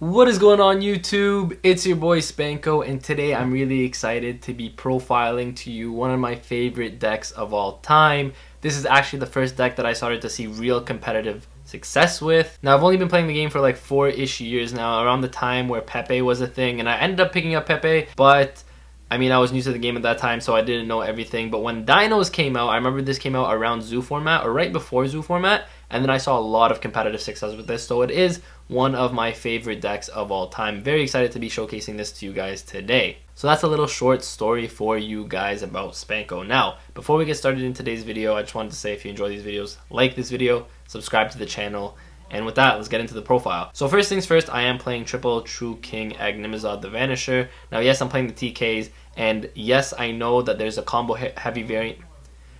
What is going on YouTube? It's your boy Spanko, and today I'm really excited to be profiling to you one of my favorite decks of all time. This is actually the first deck that I started to see real competitive success with. Now, I've only been playing the game for like 4-ish years now, around the time where Pepe was a thing, and I ended up picking up Pepe, but I mean, I was new to the game at that time, so I didn't know everything. But when Dinos came out, I remember this came out around Zoo format, or right before Zoo format, and then I saw a lot of competitive success with this, so it is one of my favorite decks of all time. Very excited to be showcasing this to you guys today. So that's a little short story for you guys about Spanko. Now, before we get started in today's video, I just wanted to say if you enjoy these videos, like this video, subscribe to the channel, and with that, let's get into the profile. So first things first, I am playing triple True King Agnimazod the Vanisher. Now yes, I'm playing the TKs, and yes, I know that there's a combo heavy variant.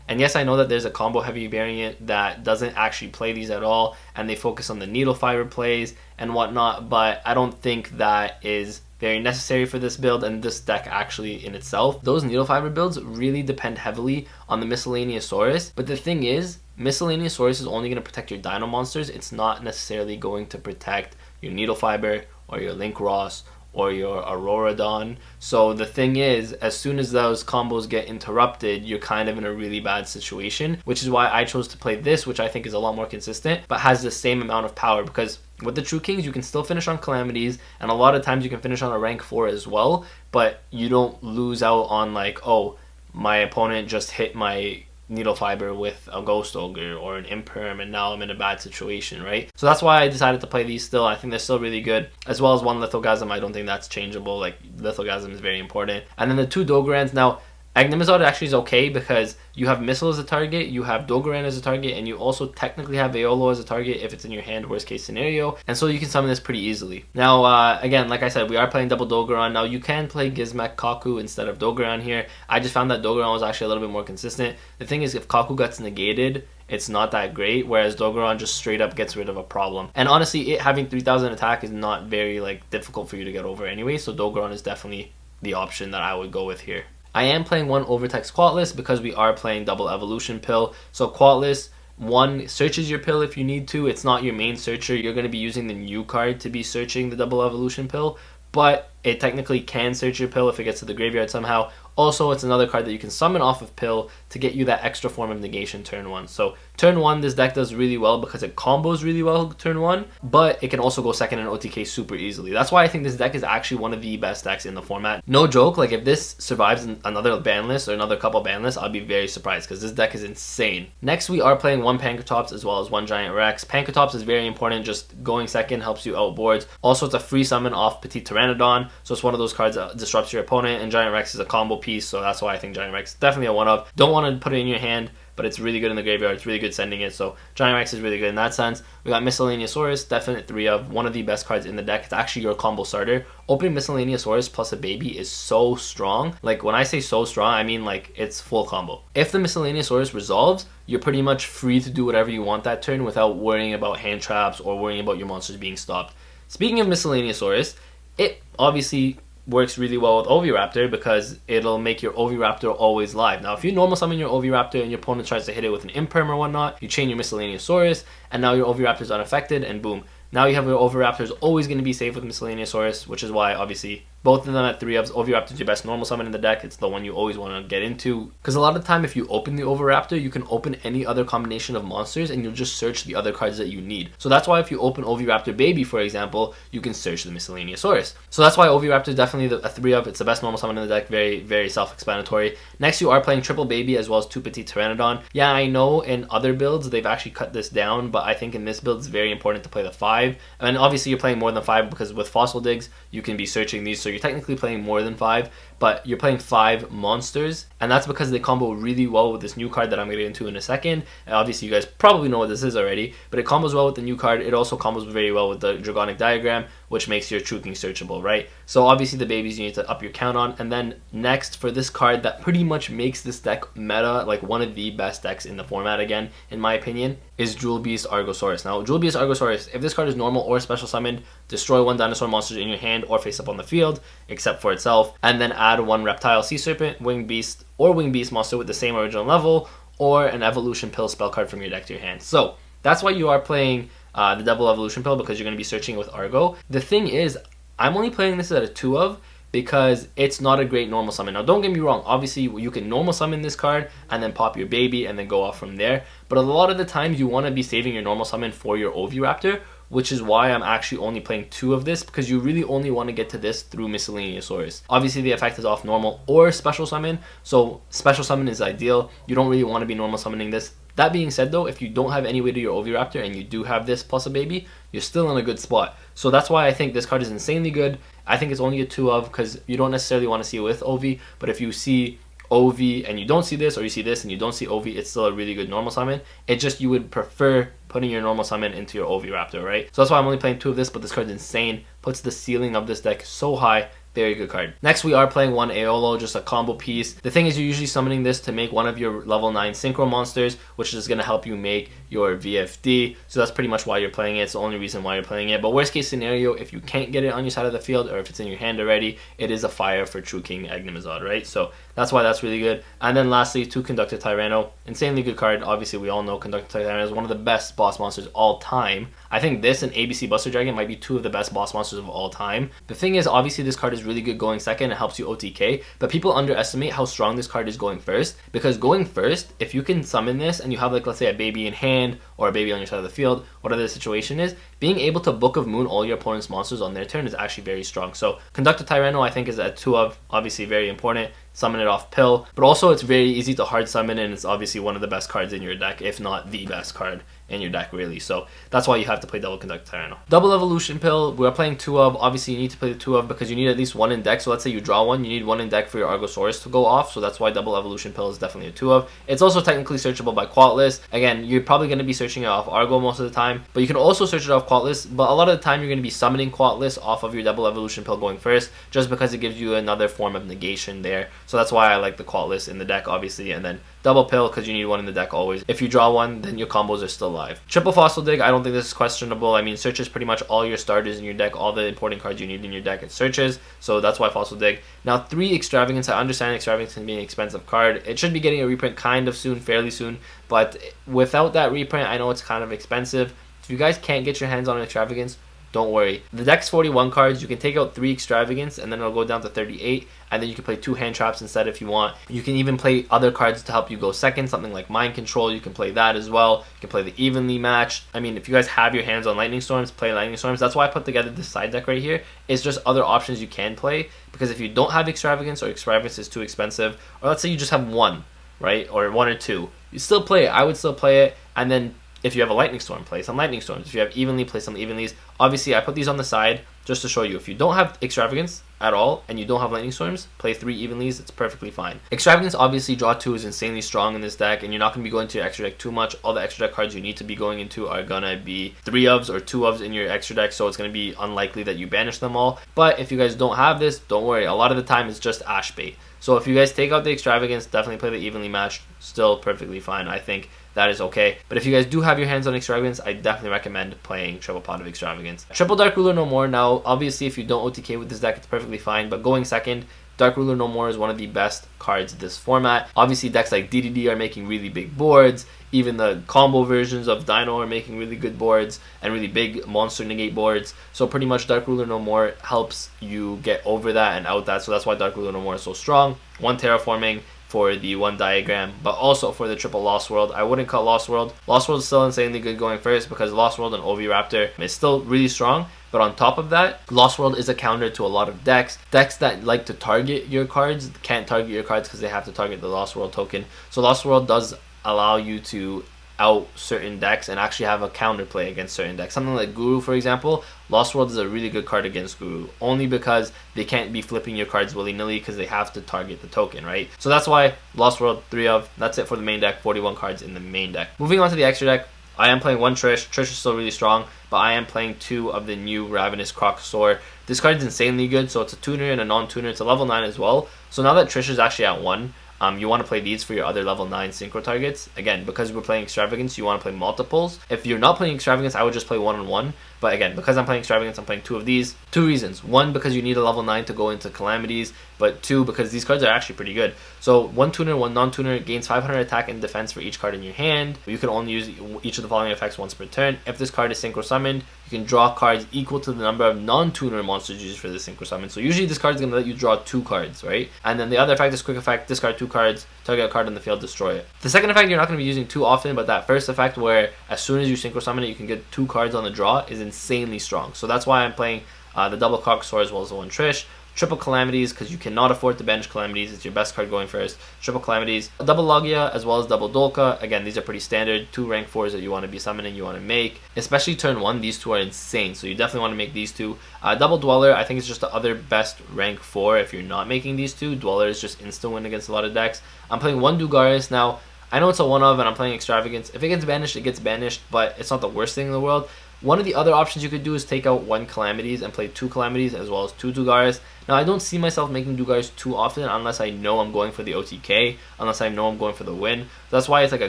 And yes, I know that there's a combo heavy variant that doesn't actually play these at all, and they focus on the needle fiber plays and whatnot, but I don't think that is very necessary for this build and this deck actually in itself. Those needle fiber builds really depend heavily on the Miscellaneousaurus, but the thing is, Miscellaneousaurus is only going to protect your dino monsters. It's not necessarily going to protect your needle fiber or your Link Ross or your Auroradon. So the thing is, as soon as those combos get interrupted, you're kind of in a really bad situation, which is why I chose to play this, which I think is a lot more consistent, but has the same amount of power, because with the True Kings, you can still finish on Calamities, and a lot of times you can finish on a rank 4 as well, but you don't lose out on like, oh, my opponent just hit my needle fiber with a Ghost Ogre or an Imperm, and now I'm in a bad situation, right? So that's why I decided to play these still. I think they're still really good, as well as one Lithogasm. I don't think that's changeable. Like, Lithogasm is very important. And then the two Dogorans. Now, Agnimazod actually is okay because you have Missile as a target, you have Dogoran as a target, and you also technically have Aeolo as a target if it's in your hand, worst case scenario, and so you can summon this pretty easily. Now, again, like I said, we are playing double Dogoran. Now, you can play Gizmek Kaku instead of Dogoran here. I just found that Dogoran was actually a little bit more consistent. The thing is, if Kaku gets negated, it's not that great, whereas Dogoran just straight up gets rid of a problem. And honestly, it having 3000 attack is not very difficult for you to get over anyway, so Dogoran is definitely the option that I would go with here. I am playing one Overtext Quatless because we are playing double Evolution Pill. So Quatless, one, searches your pill if you need to. It's not your main searcher. You're going to be using the new card to be searching the double Evolution Pill, but it technically can search your pill if it gets to the graveyard somehow. Also, it's another card that you can summon off of pill to get you that extra form of negation turn 1. So turn 1, this deck does really well because it combos really well turn 1, but it can also go second in OTK super easily. That's why I think this deck is actually one of the best decks in the format. No joke, like if this survives another ban list or another couple ban lists, I'll be very surprised because this deck is insane. Next, we are playing one Pankratops as well as one Giant Rex. Pankratops is very important, just going second helps you outboards. Also, it's a free summon off Petite Pteranodon, so it's one of those cards that disrupts your opponent, and Giant Rex is a combo piece, so that's why I think Giant Rex is definitely a one-of. Don't want to put it in your hand, but it's really good in the graveyard. It's really good sending it, so Giant Rex is really good in that sense. We got Miscellaneousaurus, definite 3-of, one of the best cards in the deck. It's actually your combo starter. Opening Miscellaneousaurus plus a baby is so strong. Like, when I say so strong, I mean like it's full combo. If the Miscellaneousaurus resolves, you're pretty much free to do whatever you want that turn without worrying about hand traps or worrying about your monsters being stopped. Speaking of Miscellaneousaurus, it obviously works really well with Oviraptor because it'll make your Oviraptor always live. Now, if you normal summon your Oviraptor and your opponent tries to hit it with an Imperm or whatnot, you chain your Miscellaneousaurus, and now your Oviraptor is unaffected, and boom. Now you have your Oviraptor is always going to be safe with Miscellaneousaurus, which is why, obviously, both of them at 3-ofs. Oviraptor is your best normal summon in the deck. It's the one you always want to get into. Because a lot of the time, if you open the Oviraptor, you can open any other combination of monsters, and you'll just search the other cards that you need. So that's why if you open Oviraptor Baby, for example, you can search the Miscellaneousaurus. So that's why Oviraptor is definitely a 3-of. It's the best normal summon in the deck. Very, very self-explanatory. Next, you are playing triple Baby as well as two Petite Pteranodon. Yeah, I know in other builds, they've actually cut this down, but I think in this build, it's very important to play the 5. And obviously, you're playing more than 5 because with Fossil Digs, you can be searching these, so you're technically playing more than 5, but you're playing 5 monsters, and that's because they combo really well with this new card that I'm going to get into in a second. And obviously, you guys probably know what this is already, but it combos well with the new card. It also combos very well with the Dragonic Diagram, which makes your True King searchable, right? So obviously, the babies you need to up your count on. And then next, for this card that pretty much makes this deck meta, like one of the best decks in the format again, in my opinion, is Jewel Beast Argosaurus. Now, Jewel Beast Argosaurus, if this card is normal or special summoned, destroy one dinosaur monster in your hand or face up on the field, except for itself, and then add one Reptile, Sea Serpent, Winged Beast, or Winged Beast monster with the same original level, or an Evolution Pill spell card from your deck to your hand. So, that's why you are playing the double evolution pill, because you're going to be searching with Argo. The thing is, I'm only playing this at a 2 of because it's not a great normal summon. Now don't get me wrong, obviously you can normal summon this card and then pop your baby and then go off from there, but a lot of the times you want to be saving your normal summon for your Oviraptor, which is why I'm actually only playing 2 of this, because you really only want to get to this through Miscellaneousaurus. Obviously the effect is off normal or special summon, so special summon is ideal. You don't really want to be normal summoning this. That being said though, if you don't have any way to your Oviraptor and you do have this plus a baby, you're still in a good spot. So that's why I think this card is insanely good. I think it's only a 2 of because you don't necessarily want to see it with Ovi, but if you see Ovi and you don't see this, or you see this and you don't see Ovi, it's still a really good normal summon. It's just you would prefer putting your normal summon into your Oviraptor, right? So that's why I'm only playing 2 of this, but this card's insane. Puts the ceiling of this deck so high. Very good card. Next, we are playing one Aeolo, just a combo piece. The thing is, you're usually summoning this to make one of your level 9 synchro monsters, which is going to help you make your VFD. So that's pretty much why you're playing it. It's the only reason why you're playing it. But worst case scenario, if you can't get it on your side of the field, or if it's in your hand already, it is a fire for True King Agnimazod, right? So that's why that's really good. And then lastly, 2 Conductor Tyranno. Insanely good card. Obviously, we all know Conductor Tyranno is one of the best boss monsters all time. I think this and ABC Buster Dragon might be 2 of the best boss monsters of all time. The thing is, obviously, this card is really good going second. It helps you OTK, but people underestimate how strong this card is going first, because going first, if you can summon this and you have, like, let's say a baby in hand or a baby on your side of the field, whatever the situation is, being able to Book of Moon all your opponent's monsters on their turn is actually very strong. So Conductor Tyranno, I think, is a 2 of, obviously very important. Summon it off pill, but also it's very easy to hard summon, and it's obviously one of the best cards in your deck, if not the best card in your deck, really. So that's why you have to play double Conductor Tyranno. Double evolution pill, we're playing 2 of. Obviously you need to play the 2 of because you need at least 1 in deck. So let's say you draw 1, you need 1 in deck for your Argosaurus to go off, so that's why double evolution pill is definitely a 2 of. It's also technically searchable by Quatless. Again, you're probably going to be searching it off Argo most of the time, but you can also search it off Quatless, but a lot of the time you're going to be summoning Quatless off of your double evolution pill going first, just because it gives you another form of negation there. So that's why I like the Quatless in the deck, obviously, and then double pill because you need 1 in the deck always. If you draw 1, then your combos are still live. Triple Fossil Dig, I don't think this is questionable. I mean, searches pretty much all your starters in your deck, all the important cards you need in your deck, it searches, so that's why Fossil Dig. Now 3 Extravagance, I understand Extravagance can be an expensive card. It should be getting a reprint kind of soon, fairly soon, but without that reprint, I know it's kind of expensive. If you guys can't get your hands on an Extravagance, don't worry. The deck's 41 cards. You can take out 3 Extravagance and then it'll go down to 38, and then you can play 2 hand traps instead if you want. You can even play other cards to help you go second, something like Mind Control. You can play that as well. You can play the Evenly Matched. I mean, if you guys have your hands on Lightning Storms, play Lightning Storms. That's why I put together this side deck right here. It's just other options you can play, because if you don't have Extravagance, or Extravagance is too expensive, or let's say you just have 1, right, or 1 or 2, you still play it. I would still play it, and then if you have a Lightning Storm, play some Lightning Storms. If you have Evenly, play some Evenlies. Obviously, I put these on the side just to show you. If you don't have Extravagance at all and you don't have Lightning Storms, play 3 Evenlies. It's perfectly fine. Extravagance, obviously, draw 2 is insanely strong in this deck, and you're not going to be going to your extra deck too much. All the extra deck cards you need to be going into are going to be 3 ofs or 2 ofs in your extra deck, so it's going to be unlikely that you banish them all. But if you guys don't have this, don't worry. A lot of the time, it's just Ash bait. So if you guys take out the Extravagance, definitely play the Evenly Matched. Still perfectly fine, I think. That is okay. But if you guys do have your hands on Extravagance, I definitely recommend playing Triple Pot of Extravagance. Triple Dark Ruler No More. Now, obviously, if you don't OTK with this deck, it's perfectly fine. But going second, Dark Ruler No More is one of the best cards in this format. Obviously, decks like DDD are making really big boards. Even the combo versions of Dino are making really good boards and really big monster negate boards. So pretty much Dark Ruler No More helps you get over that and out that. So that's why Dark Ruler No More is so strong. 1 Terraforming for the 1 diagram, but also for the triple Lost World. I wouldn't cut Lost World. Lost World is still insanely good going first because Lost World and Oviraptor is still really strong. But on top of that, Lost World is a counter to a lot of decks. Decks that like to target your cards can't target your cards because they have to target the Lost World token. So Lost World does allow you to out certain decks and actually have a counterplay against certain decks. Something like Guru, for example, Lost World is a really good card against Guru, only because they can't be flipping your cards willy-nilly because they have to target the token, right? So that's why Lost World 3 of. That's it for the main deck. 41 cards in the main deck. Moving on to the extra deck, I am playing 1 Trish. Trish is still really strong, but I am playing 2 of the new Ravenous Crocosaur. This card is insanely good, so it's a tuner and a non-tuner. It's a level 9 as well. So now that Trish is actually at 1, you want to play these for your other level 9 synchro targets. Again, because we're playing Extravagance, you want to play multiples. If you're not playing Extravagance, I would just play 1-on-1. But again, because I'm playing Extravagance, I'm playing 2 of these. 2 reasons. 1, because you need a level 9 to go into Calamities, but 2, because these cards are actually pretty good. So 1 tuner, 1 non-tuner gains 500 attack and defense for each card in your hand. You can only use each of the following effects once per turn. If this card is synchro summoned, you can draw cards equal to the number of non-tuner monsters used for the synchro summon. So usually this card is going to let you draw 2 cards, right? And then the other effect is quick effect, discard 2 cards, target a card on the field, destroy it. The second effect you're not going to be using too often, but that first effect where as soon as you synchro summon it, you can get 2 cards on the draw is insanely strong. So that's why I'm playing the double Coxor as well as the 1 Trish. Triple Calamities, because you cannot afford to banish Calamities. It's your best card going first. Triple Calamities. Double Logia as well as double Dolka. Again, these are pretty standard. 2 rank 4s that you want to be summoning, you want to make. Especially turn 1, these 2 are insane. So you definitely want to make these 2. Double Dweller, I think it's just the other best rank 4 if you're not making these 2. Dweller is just instant win against a lot of decks. I'm playing 1 Dugaris. Now, I know it's a 1-of and I'm playing Extravagance. If it gets banished, it gets banished, but it's not the worst thing in the world. One of the other options you could do is take out 1 Calamities and play 2 Calamities as well as 2 Dugaris. Now, I don't see myself making Dugaris too often unless I know I'm going for the OTK, unless I know I'm going for the win. That's why it's like a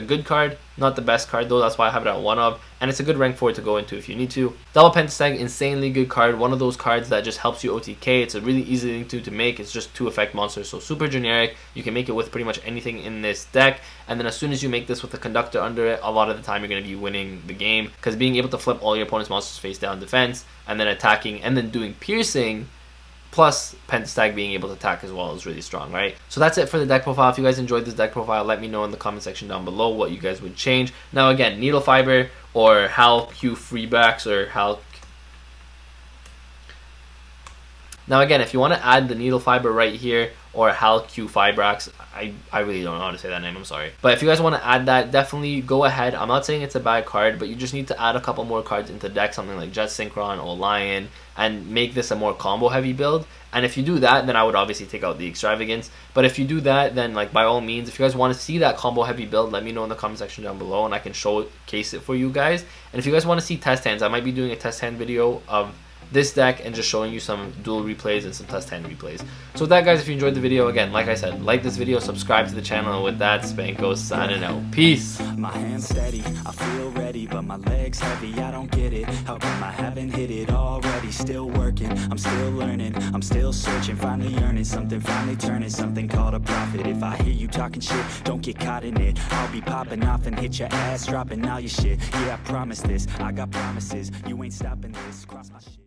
good card, not the best card though. That's why I have it at 1-of, and it's a good rank 4 to go into if you need to. Double Pentastag, insanely good card. One of those cards that just helps you OTK. It's a really easy thing to make. It's just 2 effect monsters, so super generic. You can make it with pretty much anything in this deck, and then as soon as you make this with a conductor under it, a lot of the time you're going to be winning the game, because being able to flip all your opponent's monsters face down defense, and then attacking, and then doing piercing, plus Pentastag being able to attack as well is really strong, right? So that's it for the deck profile. If you guys enjoyed this deck profile, let me know in the comment section down below what you guys would change. Now again, Needle Fiber or Hal Q Freebacks or Hal... Now again, if you want to add the Needle Fiber right here or Hal Q Fibrax, I really don't know how to say that name, I'm sorry. But if you guys want to add that, definitely go ahead. I'm not saying it's a bad card, but you just need to add a couple more cards into the deck, something like Jet Synchron or Lion, and make this a more combo heavy build. And if you do that, then I would obviously take out the Extravagance. But if you do that, then like by all means, if you guys want to see that combo heavy build, let me know in the comment section down below and I can showcase it for you guys. And if you guys want to see test hands, I might be doing a test hand video of this deck and just showing you some dual replays and some test hand replays. So with that, guys, if you enjoyed the video, again, like I said, like this video, subscribe to the channel, and with that, Spanko signing out. Peace. My hands steady, I feel ready, but my legs heavy, I don't get it. How come I haven't hit it already? Still working, I'm still learning, I'm still searching, finally earning something, finally turning something called a profit. If I hear you talking shit, don't get caught in it. I'll be popping off and hit your ass, dropping all your shit. Yeah, I promise this, I got promises, you ain't stopping this. Cross my shit.